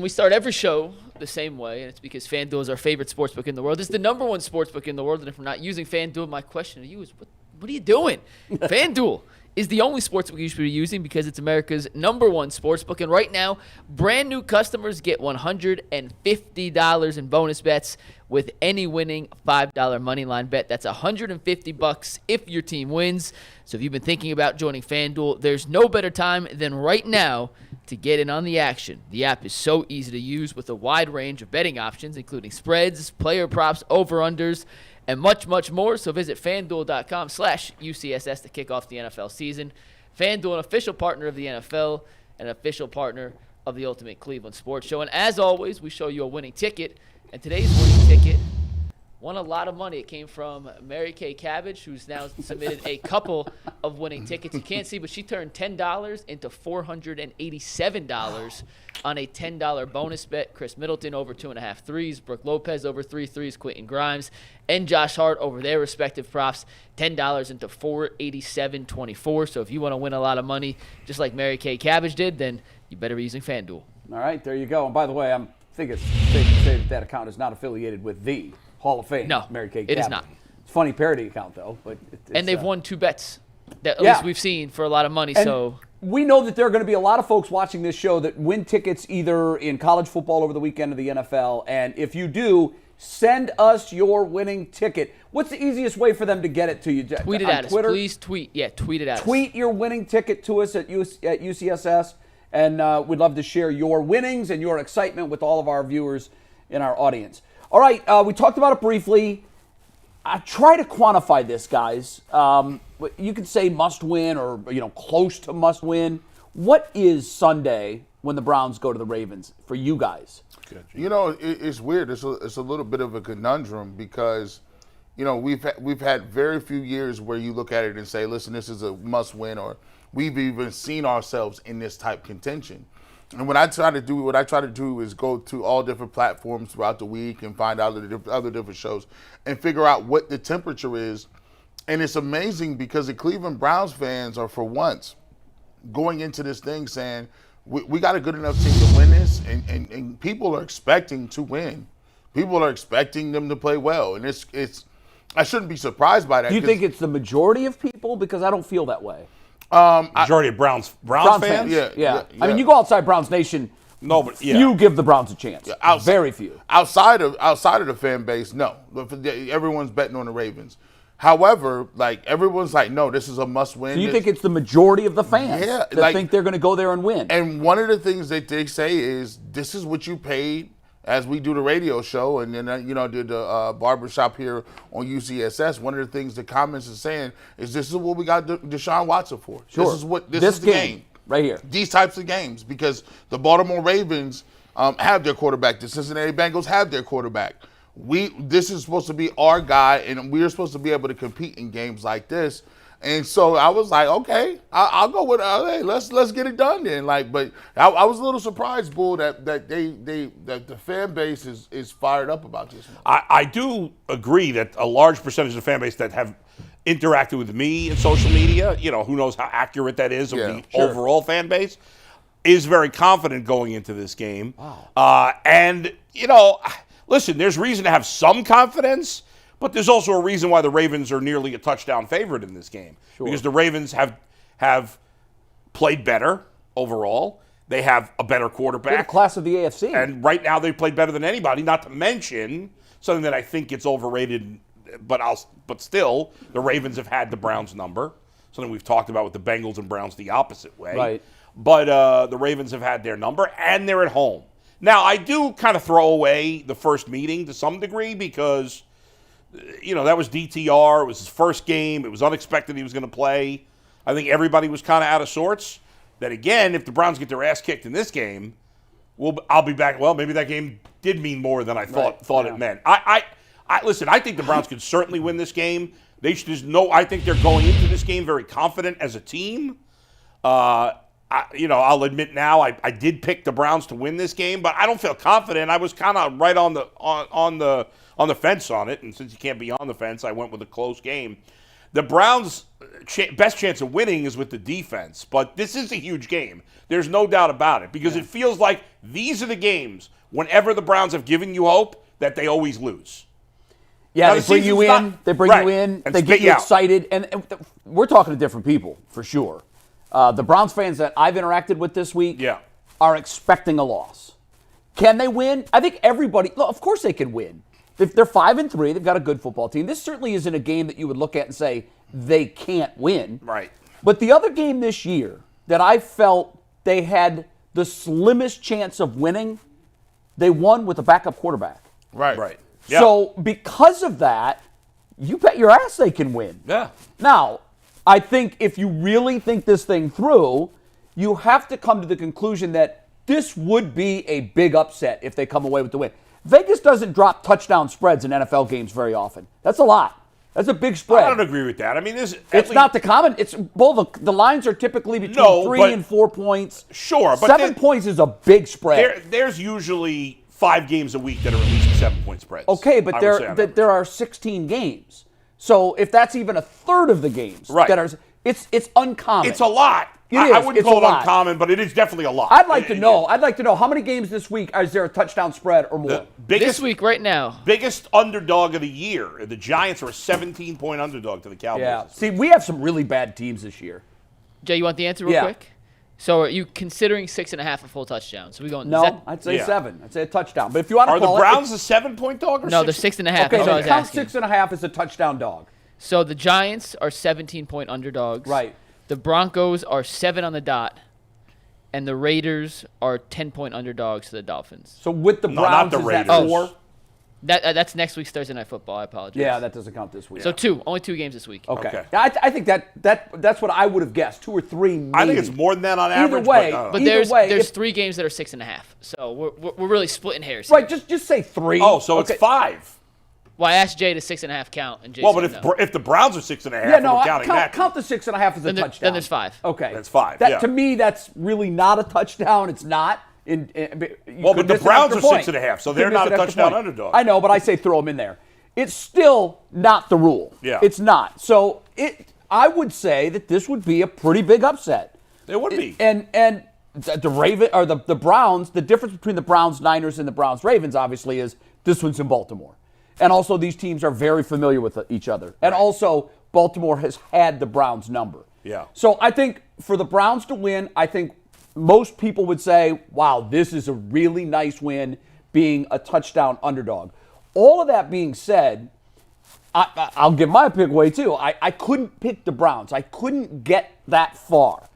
We start every show the same way, and it's because FanDuel is our favorite sportsbook in the world. It's the number one sportsbook in the world, and if we're not using FanDuel, my question to you is, what are you doing? FanDuel is the only sportsbook you should be using because it's America's number one sportsbook, and right now, brand new customers get $150 in bonus bets with any winning $5 moneyline bet. That's $150 if your team wins. So if you've been thinking about joining FanDuel, there's no better time than right now to get in on the action. The app is so easy to use with a wide range of betting options, including spreads, player props, over-unders, and much, much more. So visit FanDuel.com/UCSS to kick off the NFL season. FanDuel, an official partner of the NFL, and an official partner of the Ultimate Cleveland Sports Show. And as always, we show you a winning ticket. And today's winning ticket won a lot of money. It came from Mary Kay Cabbage, who's now submitted a couple of winning tickets. You can't see, but she turned $10 into $487 on a $10 bonus bet. Chris Middleton over 2.5 threes. Brooke Lopez over 3 threes. Quentin Grimes and Josh Hart over their respective props. $10 into $487.24. So if you want to win a lot of money, just like Mary Kay Cabbage did, then you better be using FanDuel. All right, there you go. And by the way, I think it's safe to say that account is not affiliated with the Hall of Fame. No, Mary Kay it is not. It's a funny parody account, though. But and they've won 2 bets that at least we've seen for a lot of money. And so we know that there are going to be a lot of folks watching this show that win tickets either in college football over the weekend or the NFL. And if you do, send us your winning ticket. What's the easiest way for them to get it to you? Tweet it at us. Please tweet. Yeah, tweet it at us. Tweet your winning ticket to us at UCSS. And we'd love to share your winnings and your excitement with all of our viewers in our audience. All right, we talked about it briefly. I try to quantify this, guys. You could say must win or close to must win. What is Sunday when the Browns go to the Ravens for you guys? It's weird. It's a little bit of a conundrum because we've had very few years where you look at it and say, listen, this is a must win, or we've even seen ourselves in this type contention. And what I try to do is go to all different platforms throughout the week and find out the other different shows and figure out what the temperature is. And it's amazing because the Cleveland Browns fans are, for once, going into this thing saying, we got a good enough team to win this, and people are expecting to win. People are expecting them to play well. And it's I shouldn't be surprised by that. Do you think it's the majority of people? Because I don't feel that way. Majority of Browns fans? Yeah. I mean, you go outside Browns Nation, few give the Browns a chance. Yeah, very few. Outside of the fan base, no. Everyone's betting on the Ravens. However, everyone's like, no, this is a must-win. So you think it's the majority of the fans that think they're going to go there and win? And one of the things that they say is, this is what you paid as we do the radio show, and then did the barbershop here on UCSS. One of the things the comments are saying is, this is what we got Deshaun Watson for. Sure. This is the game right here. These types of games, because the Baltimore Ravens have their quarterback. The Cincinnati Bengals have their quarterback. This is supposed to be our guy, and we're supposed to be able to compete in games like this. And so I was like, okay, I'll go with hey, let's get it done then. But I was a little surprised, Bull, that the fan base is fired up about this one. I do agree that a large percentage of the fan base that have interacted with me in social media, who knows how accurate that is of the overall fan base, is very confident going into this game. Wow. Listen, there's reason to have some confidence. But there's also a reason why the Ravens are nearly a touchdown favorite in this game. Sure. Because the Ravens have played better overall. They have a better quarterback. They're the class of the AFC. And right now they've played better than anybody, not to mention something that I think gets overrated, but still, the Ravens have had the Browns number. Something we've talked about with the Bengals and Browns the opposite way. Right. But the Ravens have had their number, and they're at home. Now, I do kind of throw away the first meeting to some degree because that was DTR. It was his first game. It was unexpected he was going to play. I think everybody was kind of out of sorts. That again, if the Browns get their ass kicked in this game, I'll be back. Well, maybe that game did mean more than I thought it meant. Listen, I think the Browns could certainly win this game. I think they're going into this game very confident as a team. I'll admit now I did pick the Browns to win this game, but I don't feel confident. I was kind of right on the fence on it, and since you can't be on the fence, I went with a close game. The Browns' best chance of winning is with the defense, but this is a huge game. There's no doubt about it because it feels like these are the games, whenever the Browns have given you hope, that they always lose. Yeah, Now, they the bring you season's in. not- They bring right, you in. and They get spit you you out. excited, and we're talking to different people for sure. The Browns fans that I've interacted with this week Yeah. are expecting a loss. Can they win? I think everybody. Look, of course they can win. If they're 5-3, they've got a good football team. This certainly isn't a game that you would look at and say they can't win. Right. But the other game this year that I felt they had the slimmest chance of winning, they won with a backup quarterback. Right. Yeah. So because of that, you bet your ass they can win. Yeah. Now, I think if you really think this thing through, you have to come to the conclusion that this would be a big upset if they come away with the win. Vegas doesn't drop touchdown spreads in NFL games very often. That's a lot. That's a big spread. I don't agree with that. I mean, It's not the common. It's both. The lines are typically between No, 3 but- and 4 points. Sure, but 7 points is a big spread. there's usually 5 games a week that are at least 7-point spreads. Okay, I but would say on average. there are 16 games. So if that's even a third of the games Right. that are, it's uncommon. It's a lot. It I is. wouldn't It's call a it lot. uncommon, but it is definitely a lot. I'd like to know. I'd like to know how many games this week is there a touchdown spread or more? The biggest This week, right now, biggest underdog of the year. The Giants are a 17-point underdog to the Cowboys. Yeah. See, we have some really bad teams this year. Jay, you want the answer real Yeah. quick? So are you considering 6.5 a full touchdown? So we going? No, I'd say Yeah. 7. I'd say a touchdown. But if you want to Are the call Browns a 7-point dog or No, they're 6? 6.5. okay, That's what I then was count asking. 6.5 as a touchdown dog. So the Giants are 17-point underdogs. Right. The Broncos are 7 on the dot, and the Raiders are 10-point underdogs to the Dolphins. So with the No, not Browns, the is Raiders. that 4? That's next week's Thursday Night Football. I apologize. Yeah, that doesn't count this week. So only 2 games this week. Okay. Yeah, I think that's what I would have guessed. 2 or 3 maybe. I think it's more than that on average. way, But Either there's way, there's if- 3 games that are 6.5. So we're really splitting hairs. Here. Right, just say 3. Oh, so Okay. it's 5. Well, I asked Jay to 6.5 count, and Jay Well, said but no. if the Browns are 6.5, Yeah, no, we're counting that. count the 6.5 as a touchdown. Then there's 5. Okay, That's 5, That yeah. to me, that's really not a touchdown. It's not. Well, but the Browns are 6.5, so they're not a touchdown underdog. I know, but I say throw them in there. It's still not the rule. Yeah. It's not. So I would say that this would be a pretty big upset. It would be. And the Raven or the Browns, the difference between the Browns Niners and the Browns Ravens obviously is this one's in Baltimore. And also these teams are very familiar with each other. And also Baltimore has had the Browns number. Yeah. So I think for the Browns to win, I think most people would say, wow, this is a really nice win being a touchdown underdog. All of that being said, I'll give my pick away too. I couldn't pick the Browns. I couldn't get that far.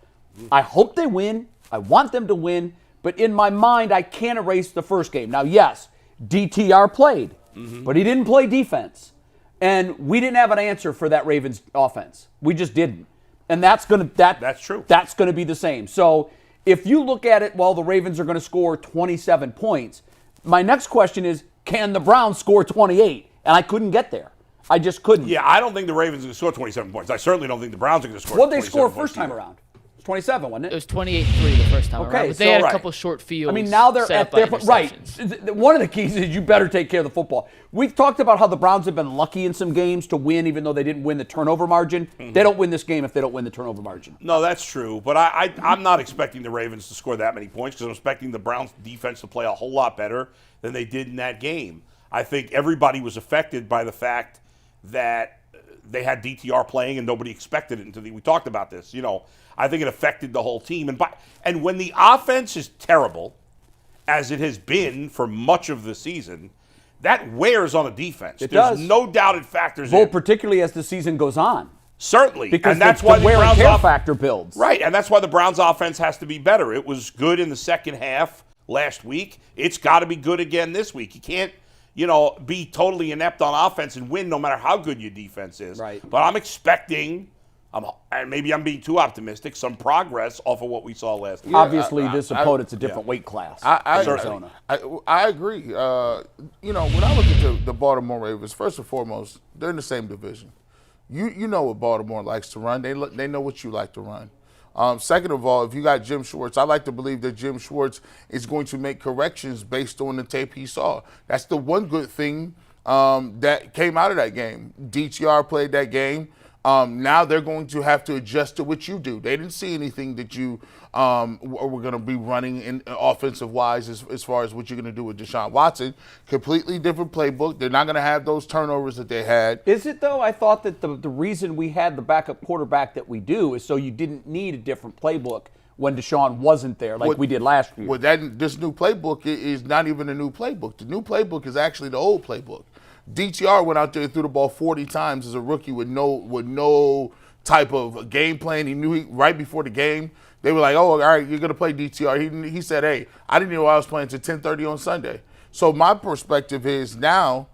I hope they win. I want them to win. But in my mind, I can't erase the first game. Now, yes, DTR played, but he didn't play defense. And we didn't have an answer for that Ravens offense. We just didn't. And that's true. That's going to be the same. So if you look at it, well, the Ravens are going to score 27 points. My next question is, can the Browns score 28? And I couldn't get there. I just couldn't. Yeah, I don't think the Ravens are going to score 27 points. I certainly don't think the Browns are going to score What did they 27 score first points time either. around? It was 27, wasn't It it? was 28-3 the first time Okay, around. But they so- had a Right. couple short fields. I mean, now they're set at up by their right. interceptions. One of the keys is you better take care of the football. We've talked about how the Browns have been lucky in some games to win, even though they didn't win the turnover margin. They don't win this game if they don't win the turnover margin. No, that's true. But I'm not expecting the Ravens to score that many points because I'm expecting the Browns defense to play a whole lot better than they did in that game. I think everybody was affected by the fact that they had DTR playing and nobody expected it until we talked about this. You know, I think it affected the whole team. And when the offense is terrible, as it has been for much of the season, that wears on a defense. It There's does. no doubt it factors Well, in. particularly as the season goes on. Certainly. Because and that's the why the wear and Browns tear factor builds. Right, and that's why the Browns offense has to be better. It was good in the second half last week. It's got to be good again this week. You can't, be totally inept on offense and win no matter how good your defense is. Right. But I'm expecting, and maybe I'm being too optimistic, some progress off of what we saw last week. Obviously, this opponent's a different weight class. Arizona. I agree. When I look at the Baltimore Ravens, first and foremost, they're in the same division. You know what Baltimore likes to run. They know what you like to run. Second of all, if you got Jim Schwartz, I like to believe that Jim Schwartz is going to make corrections based on the tape he saw. That's the one good thing that came out of that game. DTR played that game. Now they're going to have to adjust to what you do. They didn't see anything that you were going to be running in offensive-wise as far as what you're going to do with Deshaun Watson. Completely different playbook. They're not going to have those turnovers that they had. Is it, though? I thought that the reason we had the backup quarterback that we do is so you didn't need a different playbook when Deshaun wasn't there like we did last year. Well, this new playbook is not even a new playbook. The new playbook is actually the old playbook. DTR went out there and threw the ball 40 times as a rookie with no type of game plan. He knew right before the game, they were like, oh, all right, you're going to play DTR. He said, hey, I didn't know I was playing until 10:30 on Sunday. So my perspective is now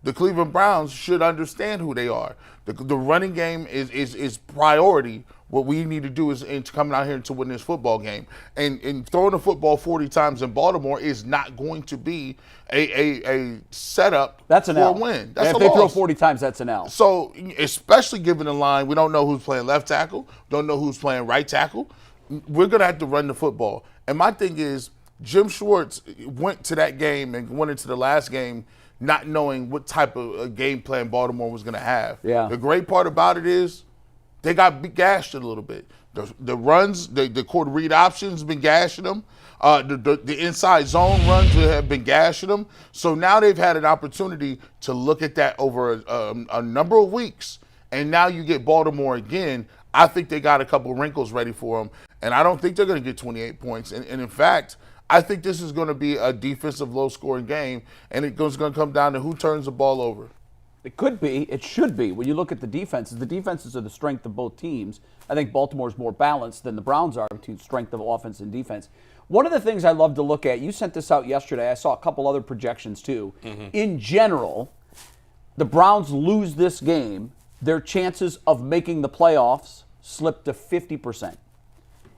the Cleveland Browns should understand who they are. The running game is priority. What we need to do is coming out here to win this football game. And throwing the football 40 times in Baltimore is not going to be a setup for a win. That's if a they loss. throw 40 times, that's an L. So, especially given the line, we don't know who's playing left tackle, don't know who's playing right tackle. We're going to have to run the football. And my thing is, Jim Schwartz went to that game and went into the last game not knowing what type of game plan Baltimore was going to have. Yeah. The great part about it is they got gashed a little bit. The runs, the quarter read options have been gashing them. The inside zone runs have been gashing them. So now they've had an opportunity to look at that over a number of weeks. And now you get Baltimore again. I think they got a couple wrinkles ready for them. And I don't think they're going to get 28 points. And in fact, I think this is going to be a defensive low-scoring game, and it's going to come down to who turns the ball over. It could be. It should be. When you look at the defenses are the strength of both teams. I think Baltimore's more balanced than the Browns are between strength of offense and defense. One of the things I love to look at, you sent this out yesterday. I saw a couple other projections too. Mm-hmm. In general, the Browns lose this game, their chances of making the playoffs slip to 50%.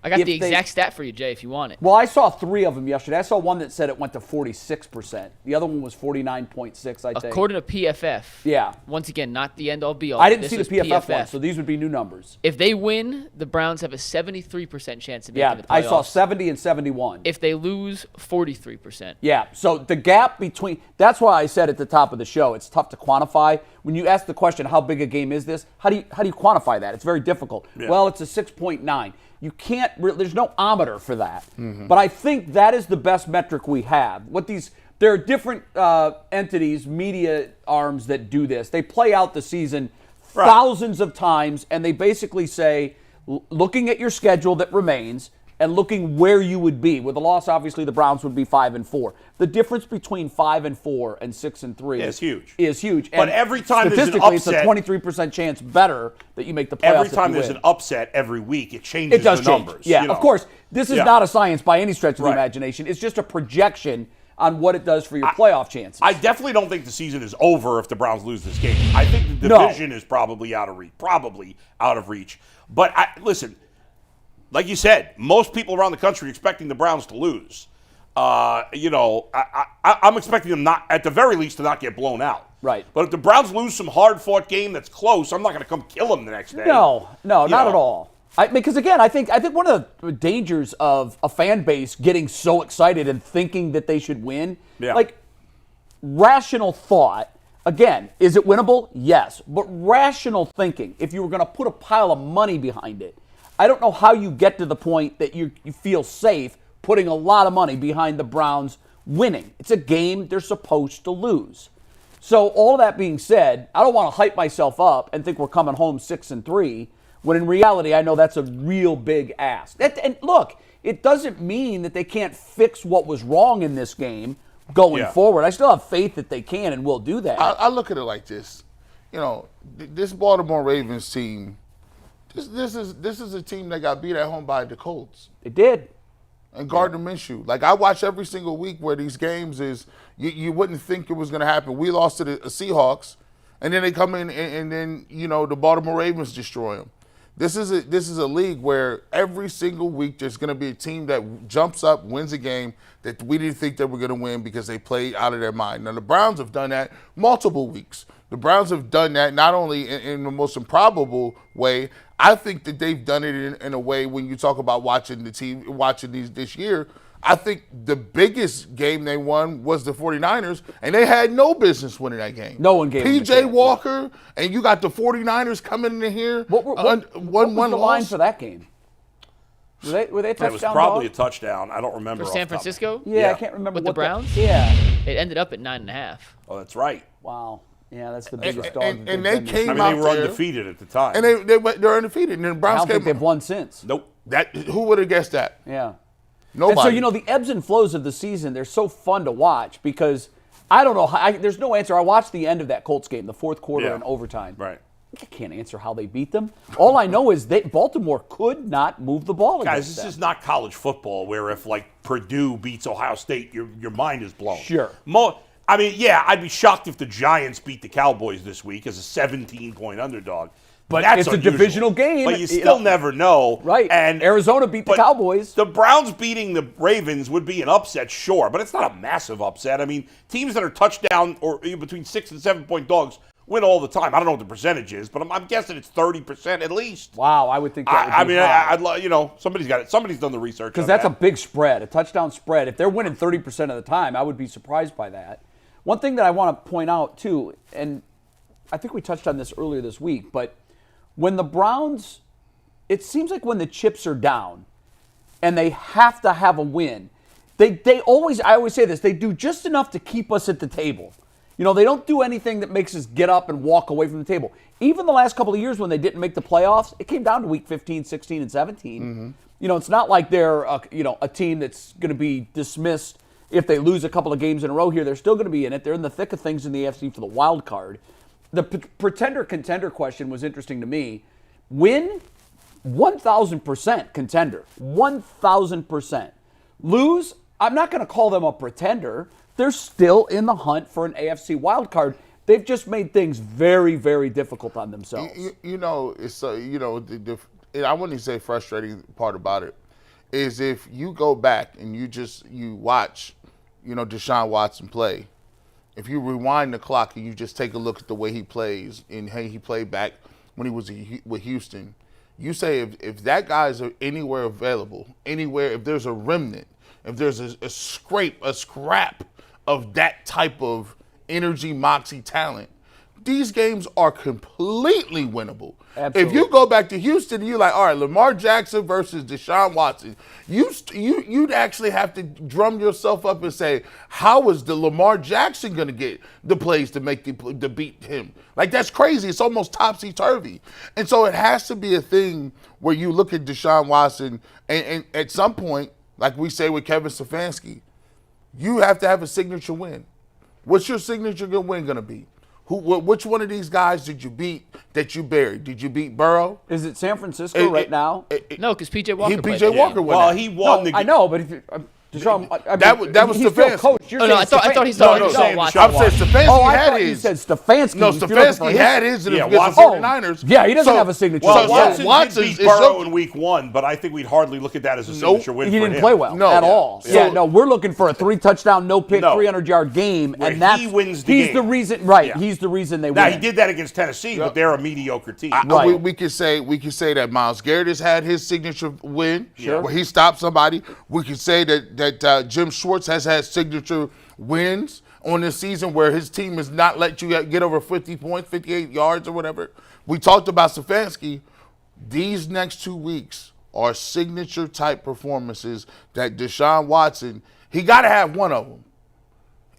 I got the exact stat for you, Jay, if you want it. Well, I saw 3 of them yesterday. I saw one that said it went to 46%. The other one was 49.6, I think. According to PFF. Yeah. Once again, not the end-all be-all. I didn't see the PFF one, so these would be new numbers. If they win, the Browns have a 73% chance of making the playoffs. I saw 70 and 71. If they lose, 43%. Yeah, so the gap between – that's why I said at the top of the show it's tough to quantify. When you ask the question, how big a game is this, how do you quantify that? It's very difficult. Yeah. Well, it's a 6.9. You can't – there's no ometer for that. Mm-hmm. But I think that is the best metric we have. There are different entities, media arms that do this. They play out the season thousands of times, and they basically say, looking at your schedule that remains and looking where you would be. With a loss, obviously, the Browns would be 5-4. The difference between 5-4 and 6-3 is huge. And but every time there's an statistically, upset, it's a 23% chance better that you make the playoffs. Every time there's an upset every week, it changes the numbers. Yeah, of course. This is not a science by any stretch of the imagination. It's just a projection on what it does for your playoff chances. I definitely don't think the season is over if the Browns lose this game. I think the division is probably out of reach. But listen, like you said, most people around the country are expecting the Browns to lose. I'm expecting them not, at the very least, to not get blown out. Right. But if the Browns lose some hard-fought game that's close, I'm not going to come kill them the next day. No, not at all. Because again, I think one of the dangers of a fan base getting so excited and thinking that they should win, like rational thought. Again, is it winnable? Yes, but rational thinking. If you were going to put a pile of money behind it, I don't know how you get to the point that you feel safe putting a lot of money behind the Browns winning. It's a game they're supposed to lose. So all that being said, I don't want to hype myself up and think we're coming home 6-3. When in reality, I know that's a real big ask. And look, it doesn't mean that they can't fix what was wrong in this game going forward. I still have faith that they can and will do that. I look at it like this. This Baltimore Ravens team, this is a team that got beat at home by the Colts. It did. And Gardner Minshew. Like, I watch every single week where these games is, you wouldn't think it was going to happen. We lost to the Seahawks, and then they come in and then, the Baltimore Ravens destroy them. This is a league where every single week there's going to be a team that jumps up, wins a game that we didn't think they were going to win because they played out of their mind. Now, the Browns have done that multiple weeks. The Browns have done that not only in the most improbable way. I think that they've done it in a way when you talk about watching the team, watching this year. I think the biggest game they won was the 49ers, and they had no business winning that game. No one gave them a P.J. chance. Walker, and you got the 49ers coming in here. What was the line loss. for that game? Were they a touchdown? It was probably dog? a touchdown. I don't remember. For off San the top of my head. Francisco? Yeah, Yeah. I can't remember With what the Browns? Yeah. It ended up at 9.5. Oh, that's right. Wow. Yeah, that's the biggest dog. and that they they've came I been. mean, they out were there, undefeated at the time. and they're undefeated. And the I Browns don't think came. they've won since. Nope. Who would have guessed that? Yeah. Nobody. And so, the ebbs and flows of the season, they're so fun to watch because I don't know. There's no answer. I watched the end of that Colts game, the fourth quarter Yeah. in overtime. Right. I can't answer how they beat them. All I know is Baltimore could not move the ball Guys, against this them. is not college football where if like Purdue beats Ohio State, your mind is blown. Sure. I mean, yeah, I'd be shocked if the Giants beat the Cowboys this week as a 17-point underdog. But that's it's a unusual. divisional game. But you still never know. Right. And Arizona beat the but Cowboys. The Browns beating the Ravens would be an upset, sure, but it's not a massive upset. I mean, teams that are touchdown or between 6 and 7 point dogs win all the time. I don't know what the percentage is, but I'm guessing it's 30% at least. Wow, I would think that I would be mean, high. I'd love, somebody's got it. Somebody's done the research. Because on that's that. a big spread, a touchdown spread. If they're winning 30% of the time, I would be surprised by that. One thing that I want to point out, too, and I think we touched on this earlier this week, but when the Browns, it seems like when the chips are down and they have to have a win, I always say this, they do just enough to keep us at the table. They don't do anything that makes us get up and walk away from the table. Even the last couple of years when they didn't make the playoffs, it came down to week 15, 16, and 17. Mm-hmm. It's not like they're a team that's going to be dismissed if they lose a couple of games in a row here. They're still going to be in it. They're in the thick of things in the AFC for the wild card. The pretender-contender question was interesting to me. Win, 1,000% contender. 1,000%. Lose, I'm not going to call them a pretender. They're still in the hunt for an AFC wild card. They've just made things very, very difficult on themselves. It's I wouldn't say frustrating part about it is if you go back and you watch, Deshaun Watson play. If you rewind the clock and you just take a look at the way he plays and how he played back when he was with Houston, you say if that guy's anywhere available, anywhere, if there's a remnant, if there's a scrap of that type of energy, moxie, talent, these games are completely winnable. Absolutely. If you go back to Houston, you're like, all right, Lamar Jackson versus Deshaun Watson. You'd actually have to drum yourself up and say, how is the Lamar Jackson going to get the plays to beat him? Like, that's crazy. It's almost topsy-turvy. And so it has to be a thing where you look at Deshaun Watson and at some point, like we say with Kevin Stefanski, you have to have a signature win. What's your signature win going to be? Which one of these guys did you beat that you buried? Did you beat Burrow? Is it San Francisco right now? No, because P.J. Walker played P.J. that Walker game. won Well, that. he won the I know, but if you, Deshaun, That was he's still Stefanski. coach. You're Oh, no, saying I thought he Stefanski. started No, Deshaun Watson. I'm saying Stefanski Oh, I had thought you his. said Stefanski. No, If you're looking for Stefanski his- had his Yeah, against the Watson- 49ers. Yeah, he doesn't have a signature Well, win. Watson Watson's did beat is Burrow so- in week 1, but I think we'd hardly look at that as a signature win He for didn't him. play well No. at Yeah. all. So- Yeah, no, we're looking for a 3-touchdown, no pick, No. 300-yard game, Where and that's he wins the he's game. the reason. Right, Yeah. he's the reason they Now, win. he did that against Tennessee, but they're a mediocre team. Right. We could say that Myles Garrett has had his signature win Sure. where he stopped somebody. We could say that Jim Schwartz has had signature wins on this season where his team has not let you get over 50 points, 58 yards or whatever. We talked about Stefanski. These next 2 weeks are signature type performances that Deshaun Watson, he got to have one of them.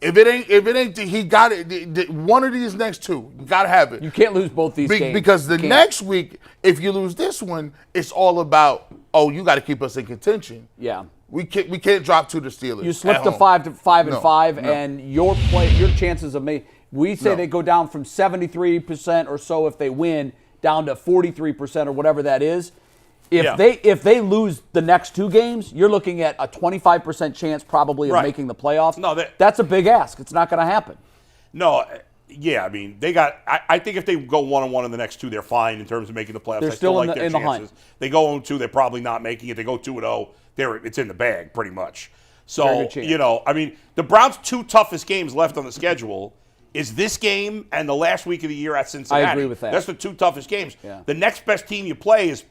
If it ain't, he got it. One of these next two, you got to have it. You can't lose both these games. Because the You can't. next week, if you lose this one, it's all about, you got to keep us in contention. Yeah. We can't drop to the Steelers. You slip at to home. 5-5, No. and your chances of we say No. they go down from 73% or so if they win down to 43% or whatever that is. If they lose the next 2 games, you're looking at a 25% chance probably of Right. making the playoffs. No, that's a big ask. It's not going to happen. No, yeah, I mean, they got. I think if they go 1-1 in the next 2, they're fine in terms of making the playoffs. They're I still in like the- their in the chances. hunt. They go 0-2, they're probably not making it. They go 2-0, it's in the bag pretty much. Very So good chance. I mean, the Browns' 2 toughest games left on the schedule is this game and the last week of the year at Cincinnati. I agree with that. That's the two toughest games. Yeah. The next best team you play is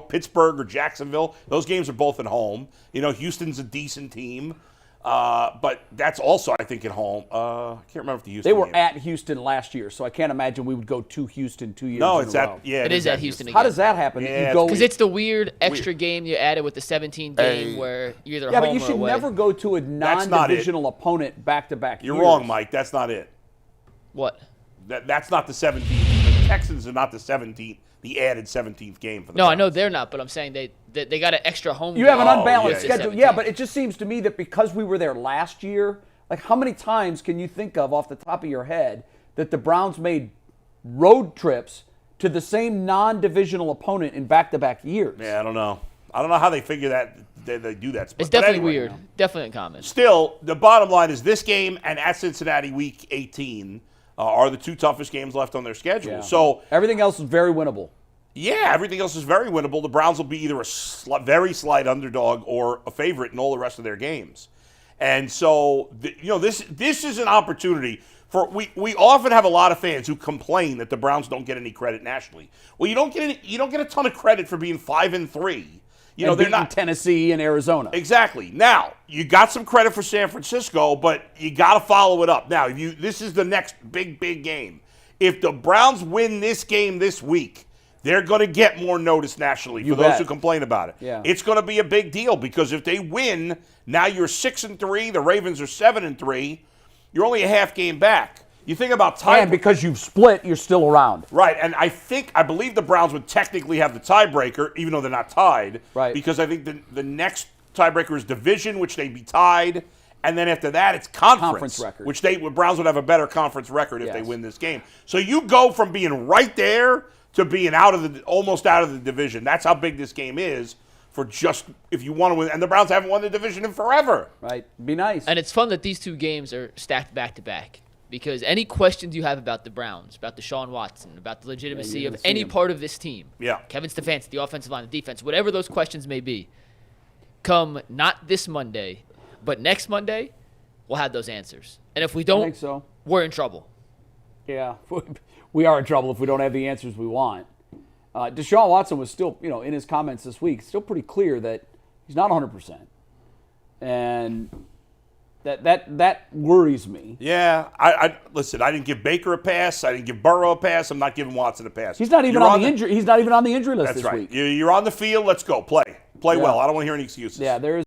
Pittsburgh or Jacksonville. Those games are both at home. Houston's a decent team. But that's also, I think, at home. I can't remember if the Houston They were game. at Houston last year, so I can't imagine we would go to Houston 2 years No, in it's a at row. yeah. It is at Houston again. How does that happen? Yeah, You go, Because it's the weird extra game you added with the 17 game where you're either yeah, home but you or should away. never go to a That's not it. non-divisional opponent back-to-back You're years. wrong, Mike. That's not it. What? That's not the 17th. The Texans are not the 17th. The added 17th game for the No, I Browns. know they're not, but I'm saying they got an extra home You game. have an unbalanced yeah, schedule. yeah. Yeah, but it just seems to me that because we were there last year, like how many times can you think of off the top of your head that the Browns made road trips to the same non-divisional opponent in back-to-back years? Yeah, I don't know. I don't know how they figure that they do that. It's But definitely anyway, weird. Definitely uncommon. Still, the bottom line is this game and at Cincinnati Week 18 are the two toughest games left on their schedule. Yeah. So, Everything else is very winnable. yeah, everything else is very winnable. The Browns will be either a very slight underdog or a favorite in all the rest of their games. And so, this is an opportunity for we often have a lot of fans who complain that the Browns don't get any credit nationally. Well, you don't get a ton of credit for being 5-3. And They're beating not Tennessee and Arizona. exactly. Now, you got some credit for San Francisco, but you got to follow it up. Now, this is the next big game. If the Browns win this game this week, they're going to get more notice nationally for those bet. who complain about it. Yeah. It's going to be a big deal because if they win, now you're 6-3. The Ravens are 7-3. You're only a half game back. You think about tie. And because you've split, you're still around. Right, and I believe the Browns would technically have the tiebreaker, even though they're not tied. Right. Because I think the next tiebreaker is division, which they'd be tied, and then after that it's conference record. which Browns would have a better conference record if they Yes. win this game. So you go from being right there to being almost out of the division. That's how big this game is for just if you want to win. And the Browns haven't won the division in forever. Right? Be nice. And it's fun that these two games are stacked back to back. Because any questions you have about the Browns, about Deshaun Watson, about the legitimacy you're of gonna see any them. part of this team, Yeah. Kevin Stefanski, the offensive line, the defense, whatever those questions may be, come not this Monday, but next Monday, we'll have those answers. And if we I don't, think so. we're in trouble. Yeah, we are in trouble if we don't have the answers we want. Deshaun Watson was still, in his comments this week, still pretty clear that he's not 100%. And that worries me. Yeah, I listen. I didn't give Baker a pass. I didn't give Burrow a pass. I'm not giving Watson a pass. He's not even You're on the injury. He's not even on the injury list That's this right. week. You're on the field. Let's go play. Play well. I don't want to hear any excuses. Yeah, there is.